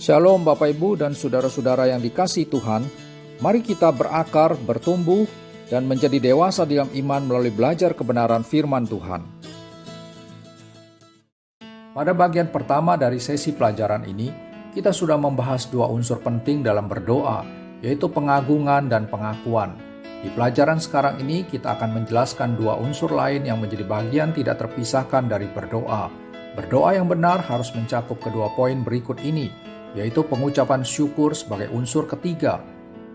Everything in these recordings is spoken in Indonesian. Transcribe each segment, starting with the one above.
Shalom Bapak Ibu dan saudara-saudara yang dikasihi Tuhan. Mari kita berakar, bertumbuh, dan menjadi dewasa dalam iman melalui belajar kebenaran firman Tuhan. Pada bagian pertama dari sesi pelajaran ini, kita sudah membahas dua unsur penting dalam berdoa, yaitu pengagungan dan pengakuan. Di pelajaran sekarang ini, kita akan menjelaskan dua unsur lain yang menjadi bagian tidak terpisahkan dari berdoa. Berdoa yang benar harus mencakup kedua poin berikut ini, yaitu pengucapan syukur sebagai unsur ketiga.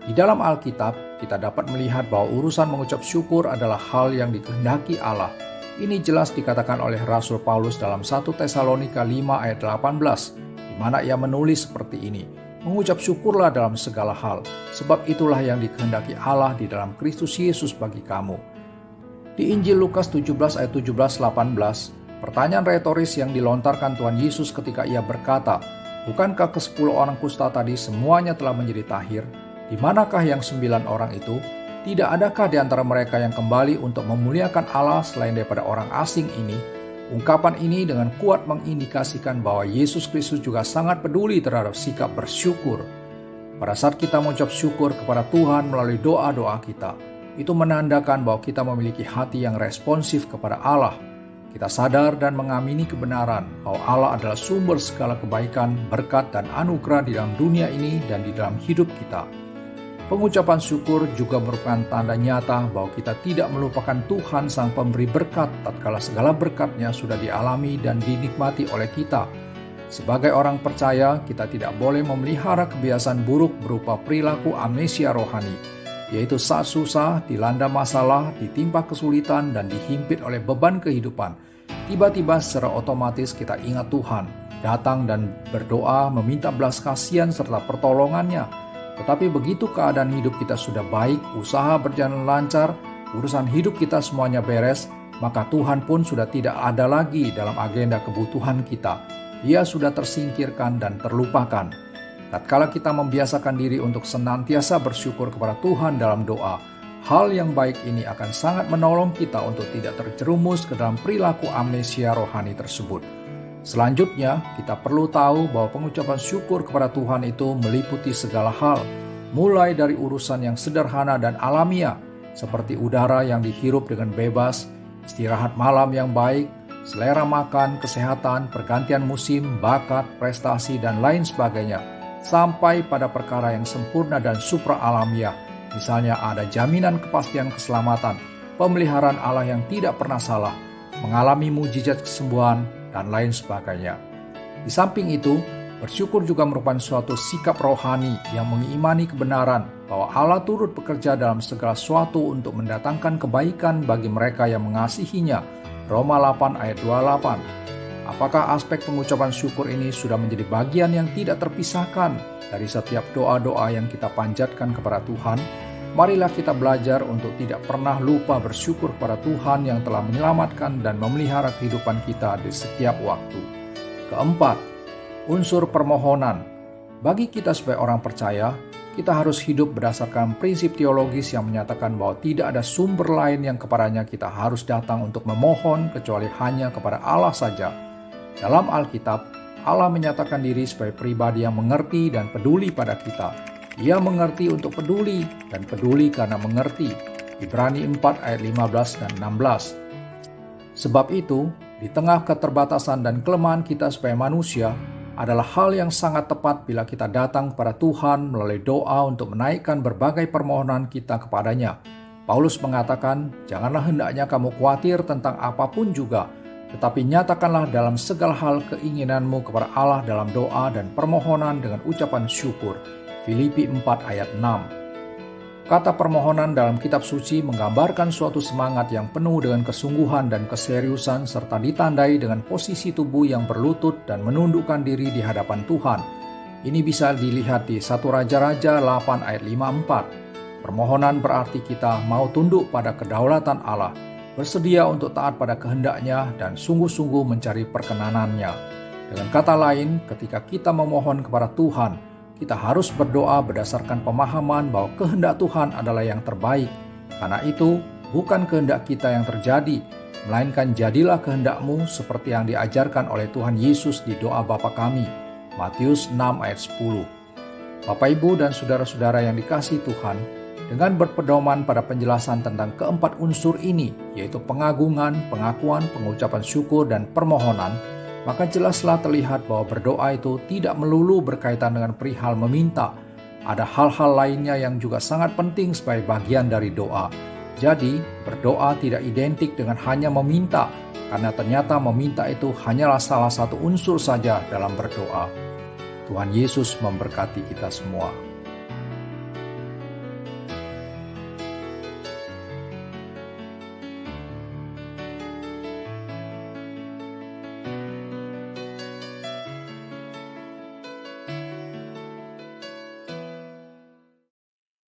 Di dalam Alkitab, kita dapat melihat bahwa urusan mengucap syukur adalah hal yang dikehendaki Allah. Ini jelas dikatakan oleh Rasul Paulus dalam 1 Tesalonika 5 ayat 18, di mana ia menulis seperti ini, "Mengucap syukurlah dalam segala hal, sebab itulah yang dikehendaki Allah di dalam Kristus Yesus bagi kamu." Di Injil Lukas 17 ayat 17-18, pertanyaan retoris yang dilontarkan Tuhan Yesus ketika ia berkata, "Bukankah ke-10 orang kusta tadi semuanya telah menjadi tahir? Di manakah yang 9 orang itu? Tidak adakah di antara mereka yang kembali untuk memuliakan Allah selain daripada orang asing ini?" Ungkapan ini dengan kuat mengindikasikan bahwa Yesus Kristus juga sangat peduli terhadap sikap bersyukur. Pada saat kita mengucap syukur kepada Tuhan melalui doa-doa kita, itu menandakan bahwa kita memiliki hati yang responsif kepada Allah. Kita sadar dan mengamini kebenaran bahwa Allah adalah sumber segala kebaikan, berkat, dan anugerah di dalam dunia ini dan di dalam hidup kita. Pengucapan syukur juga merupakan tanda nyata bahwa kita tidak melupakan Tuhan Sang Pemberi berkat tatkala segala berkatnya sudah dialami dan dinikmati oleh kita. Sebagai orang percaya, kita tidak boleh memelihara kebiasaan buruk berupa perilaku amnesia rohani, yaitu saat susah, dilanda masalah, ditimpa kesulitan, dan dihimpit oleh beban kehidupan. Tiba-tiba secara otomatis kita ingat Tuhan, datang dan berdoa meminta belas kasihan serta pertolongannya. Tetapi begitu keadaan hidup kita sudah baik, usaha berjalan lancar, urusan hidup kita semuanya beres, maka Tuhan pun sudah tidak ada lagi dalam agenda kebutuhan kita. Dia sudah tersingkirkan dan terlupakan. Tatkala kita membiasakan diri untuk senantiasa bersyukur kepada Tuhan dalam doa, hal yang baik ini akan sangat menolong kita untuk tidak terjerumus ke dalam perilaku amnesia rohani tersebut. Selanjutnya, kita perlu tahu bahwa pengucapan syukur kepada Tuhan itu meliputi segala hal, mulai dari urusan yang sederhana dan alamiah, seperti udara yang dihirup dengan bebas, istirahat malam yang baik, selera makan, kesehatan, pergantian musim, bakat, prestasi, dan lain sebagainya, sampai pada perkara yang sempurna dan supra-alamiah. Misalnya ada jaminan kepastian keselamatan, pemeliharaan Allah yang tidak pernah salah, mengalami mujizat kesembuhan, dan lain sebagainya. Di samping itu, bersyukur juga merupakan suatu sikap rohani yang mengimani kebenaran bahwa Allah turut bekerja dalam segala sesuatu untuk mendatangkan kebaikan bagi mereka yang mengasihinya. Roma 8 ayat 28. Apakah aspek pengucapan syukur ini sudah menjadi bagian yang tidak terpisahkan dari setiap doa-doa yang kita panjatkan kepada Tuhan? Marilah kita belajar untuk tidak pernah lupa bersyukur kepada Tuhan yang telah menyelamatkan dan memelihara kehidupan kita di setiap waktu. Keempat, unsur permohonan. Bagi kita sebagai orang percaya, kita harus hidup berdasarkan prinsip teologis yang menyatakan bahwa tidak ada sumber lain yang kepadanya kita harus datang untuk memohon kecuali hanya kepada Allah saja. Dalam Alkitab, Allah menyatakan diri sebagai pribadi yang mengerti dan peduli pada kita. Ia mengerti untuk peduli dan peduli karena mengerti. Ibrani 4 ayat 15 dan 16. Sebab itu, di tengah keterbatasan dan kelemahan kita sebagai manusia, adalah hal yang sangat tepat bila kita datang kepada Tuhan melalui doa untuk menaikkan berbagai permohonan kita kepadanya. Paulus mengatakan, "Janganlah hendaknya kamu khawatir tentang apapun juga, tetapi nyatakanlah dalam segala hal keinginanmu kepada Allah dalam doa dan permohonan dengan ucapan syukur." Filipi 4 ayat 6. Kata permohonan dalam kitab suci menggambarkan suatu semangat yang penuh dengan kesungguhan dan keseriusan serta ditandai dengan posisi tubuh yang berlutut dan menundukkan diri di hadapan Tuhan. Ini bisa dilihat di 1 Raja-Raja 8 ayat 54. Permohonan berarti kita mau tunduk pada kedaulatan Allah, bersedia untuk taat pada kehendaknya dan sungguh-sungguh mencari perkenanannya. Dengan kata lain, ketika kita memohon kepada Tuhan, kita harus berdoa berdasarkan pemahaman bahwa kehendak Tuhan adalah yang terbaik. Karena itu, bukan kehendak kita yang terjadi, melainkan jadilah kehendak-Mu seperti yang diajarkan oleh Tuhan Yesus di doa Bapa kami. Matius 6 ayat 10. Bapak, Ibu, dan saudara-saudara yang dikasihi Tuhan, dengan berpedoman pada penjelasan tentang keempat unsur ini, yaitu pengagungan, pengakuan, pengucapan syukur, dan permohonan, maka jelaslah terlihat bahwa berdoa itu tidak melulu berkaitan dengan perihal meminta. Ada hal-hal lainnya yang juga sangat penting sebagai bagian dari doa. Jadi, berdoa tidak identik dengan hanya meminta, karena ternyata meminta itu hanyalah salah satu unsur saja dalam berdoa. Tuhan Yesus memberkati kita semua.